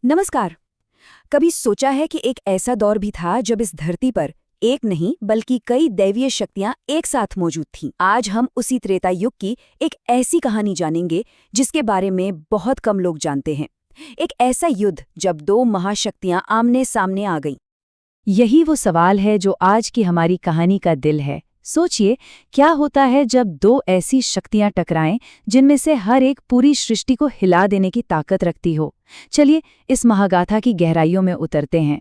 नमस्कार। कभी सोचा है कि एक ऐसा दौर भी था जब इस धरती पर एक नहीं बल्कि कई दैवीय शक्तियां एक साथ मौजूद थीं। आज हम उसी त्रेता युग की एक ऐसी कहानी जानेंगे जिसके बारे में बहुत कम लोग जानते हैं। एक ऐसा युद्ध जब दो महाशक्तियां आमने सामने आ गईं। यही वो सवाल है जो आज की हमारी कहानी का दिल है। सोचिए, क्या होता है जब दो ऐसी शक्तियां टकराएं जिनमें से हर एक पूरी सृष्टि को हिला देने की ताकत रखती हो। चलिए इस महागाथा की गहराइयों में उतरते हैं।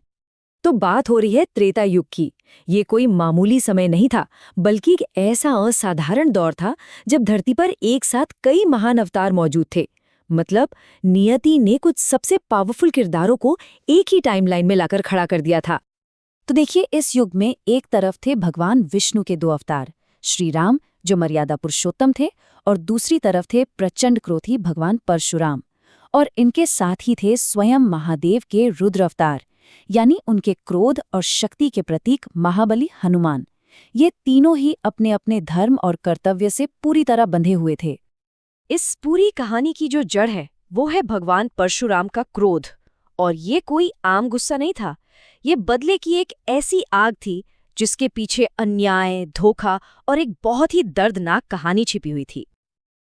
तो बात हो रही है त्रेता युग की। ये कोई मामूली समय नहीं था, बल्कि एक ऐसा असाधारण दौर था जब धरती पर एक साथ कई महान अवतार मौजूद थे। मतलब नियति ने कुछ सबसे पावरफुल किरदारों को एक ही टाइमलाइन में लाकर खड़ा कर दिया था। तो देखिए, इस युग में एक तरफ थे भगवान विष्णु के दो अवतार, श्री राम जो मर्यादा पुरुषोत्तम थे, और दूसरी तरफ थे प्रचंड क्रोधी भगवान परशुराम। और इनके साथ ही थे स्वयं महादेव के रुद्र अवतार, यानी उनके क्रोध और शक्ति के प्रतीक महाबली हनुमान। ये तीनों ही अपने अपने धर्म और कर्तव्य से पूरी तरह बंधे हुए थे। इस पूरी कहानी की जो जड़ है वो है भगवान परशुराम का क्रोध। और ये कोई आम गुस्सा नहीं था, ये बदले की एक ऐसी आग थी जिसके पीछे अन्याय, धोखा और एक बहुत ही दर्दनाक कहानी छिपी हुई थी।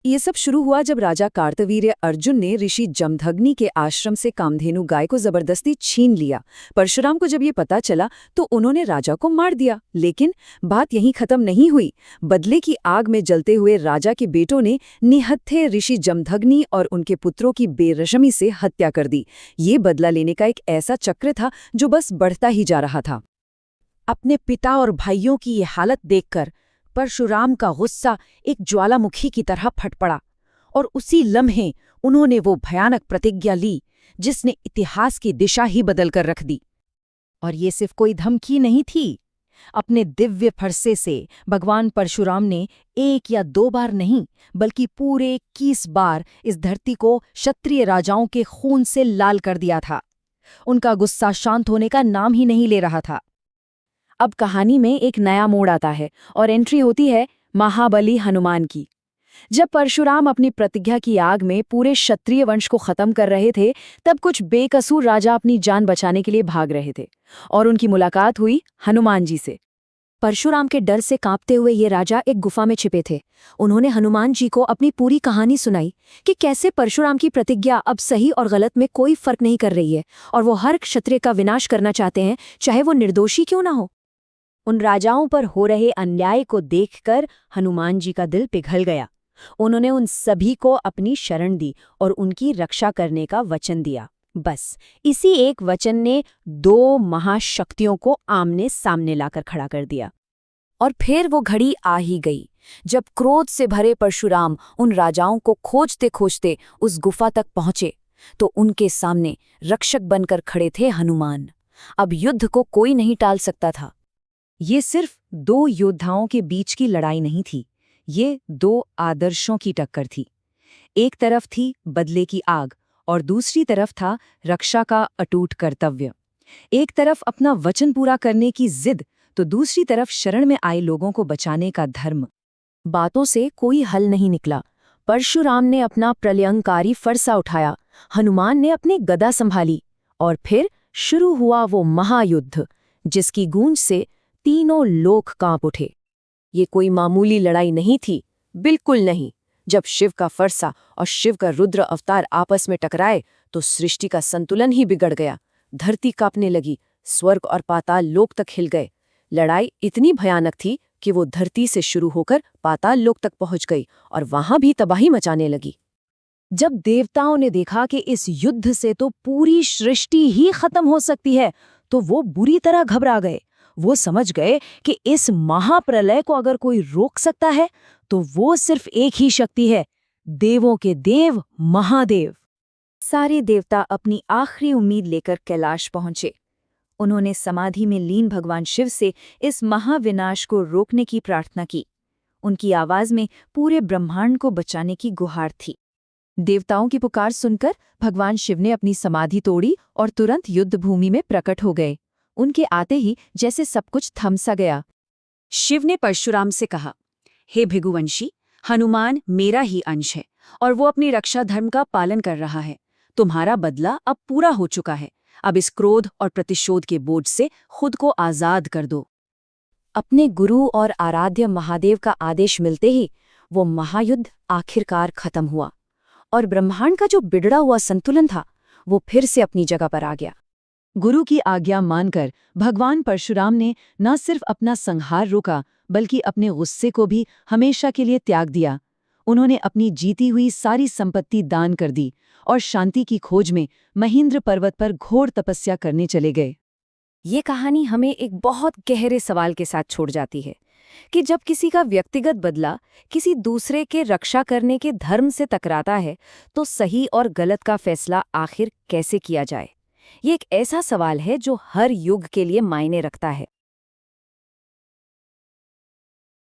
ये सब शुरू हुआ जब राजा कार्तवीर्य अर्जुन ने ऋषि जमदग्नि के आश्रम से कामधेनु गाय को जबरदस्ती छीन लिया। परशुराम को जब ये पता चला तो उन्होंने राजा को मार दिया। लेकिन बात यहीं खत्म नहीं हुई। बदले की आग में जलते हुए राजा के बेटों ने निहत्थे ऋषि जमदग्नि और उनके पुत्रों की बेरहमी से हत्या कर दी। ये बदला लेने का एक ऐसा चक्र था जो बस बढ़ता ही जा रहा था। अपने पिता और भाइयों की ये हालत देखकर परशुराम का गुस्सा एक ज्वालामुखी की तरह फट पड़ा, और उसी लम्हे उन्होंने वो भयानक प्रतिज्ञा ली जिसने इतिहास की दिशा ही बदल कर रख दी। और ये सिर्फ कोई धमकी नहीं थी। अपने दिव्य फरसे से भगवान परशुराम ने एक या दो बार नहीं बल्कि पूरे 21 बार इस धरती को क्षत्रिय राजाओं के खून से लाल कर दिया था। उनका गुस्सा शांत होने का नाम ही नहीं ले रहा था। अब कहानी में एक नया मोड़ आता है और एंट्री होती है महाबली हनुमान की। जब परशुराम अपनी प्रतिज्ञा की आग में पूरे क्षत्रिय वंश को खत्म कर रहे थे, तब कुछ बेकसूर राजा अपनी जान बचाने के लिए भाग रहे थे और उनकी मुलाकात हुई हनुमान जी से। परशुराम के डर से कांपते हुए ये राजा एक गुफा में छिपे थे। उन्होंने हनुमान जी को अपनी पूरी कहानी सुनाई कि कैसे परशुराम की प्रतिज्ञा अब सही और गलत में कोई फर्क नहीं कर रही है और वो हर क्षत्रिय का विनाश करना चाहते हैं, चाहे वो निर्दोषी क्यों ना हो। उन राजाओं पर हो रहे अन्याय को देखकर हनुमान जी का दिल पिघल गया। उन्होंने उन सभी को अपनी शरण दी और उनकी रक्षा करने का वचन दिया। बस इसी एक वचन ने दो महाशक्तियों को आमने सामने लाकर खड़ा कर दिया। और फिर वो घड़ी आ ही गई जब क्रोध से भरे परशुराम उन राजाओं को खोजते खोजते उस गुफा तक पहुंचे, तो उनके सामने रक्षक बनकर खड़े थे हनुमान। अब युद्ध को कोई नहीं टाल सकता था। ये सिर्फ दो योद्धाओं के बीच की लड़ाई नहीं थी, ये दो आदर्शों की टक्कर थी। एक तरफ थी बदले की आग और दूसरी तरफ था रक्षा का अटूट कर्तव्य। एक तरफ अपना वचन पूरा करने की जिद, तो दूसरी तरफ शरण में आए लोगों को बचाने का धर्म। बातों से कोई हल नहीं निकला। परशुराम ने अपना प्रलयंकारी फरसा उठाया, हनुमान ने अपनी गदा संभाली, और फिर शुरू हुआ वो महायुद्ध जिसकी गूंज से तीनों लोक कांप उठे। ये कोई मामूली लड़ाई नहीं थी, बिल्कुल नहीं। जब शिव का फरसा और शिव का रुद्र अवतार आपस में टकराए तो सृष्टि का संतुलन ही बिगड़ गया। धरती कांपने लगी, स्वर्ग और पाताल लोक तक हिल गए। लड़ाई इतनी भयानक थी कि वो धरती से शुरू होकर पाताल लोक तक पहुंच गई और वहां भी तबाही मचाने लगी। जब देवताओं ने देखा कि इस युद्ध से तो पूरी सृष्टि ही खत्म हो सकती है, तो वो बुरी तरह घबरा गए। वो समझ गए कि इस महाप्रलय को अगर कोई रोक सकता है तो वो सिर्फ एक ही शक्ति है, देवों के देव महादेव। सारे देवता अपनी आखिरी उम्मीद लेकर कैलाश पहुंचे। उन्होंने समाधि में लीन भगवान शिव से इस महाविनाश को रोकने की प्रार्थना की। उनकी आवाज में पूरे ब्रह्मांड को बचाने की गुहार थी। देवताओं की पुकार सुनकर भगवान शिव ने अपनी समाधि तोड़ी और तुरंत युद्ध भूमि में प्रकट हो गए। उनके आते ही जैसे सब कुछ थम सा गया। शिव ने परशुराम से कहा, हे भृगुवंशी, हनुमान मेरा ही अंश है और वो अपनी रक्षा धर्म का पालन कर रहा है। तुम्हारा बदला अब पूरा हो चुका है। अब इस क्रोध और प्रतिशोध के बोझ से खुद को आजाद कर दो। अपने गुरु और आराध्य महादेव का आदेश मिलते ही वो महायुद्ध आखिरकार खत्म हुआ और ब्रह्मांड का जो बिगड़ा हुआ संतुलन था वो फिर से अपनी जगह पर आ गया। गुरु की आज्ञा मानकर भगवान परशुराम ने न सिर्फ अपना संहार रोका बल्कि अपने गुस्से को भी हमेशा के लिए त्याग दिया। उन्होंने अपनी जीती हुई सारी संपत्ति दान कर दी और शांति की खोज में महेंद्र पर्वत पर घोर तपस्या करने चले गए। ये कहानी हमें एक बहुत गहरे सवाल के साथ छोड़ जाती है कि जब किसी का व्यक्तिगत बदला किसी दूसरे के रक्षा करने के धर्म से टकराता है तो सही और गलत का फैसला आखिर कैसे किया जाए। ये एक ऐसा सवाल है जो हर युग के लिए मायने रखता है।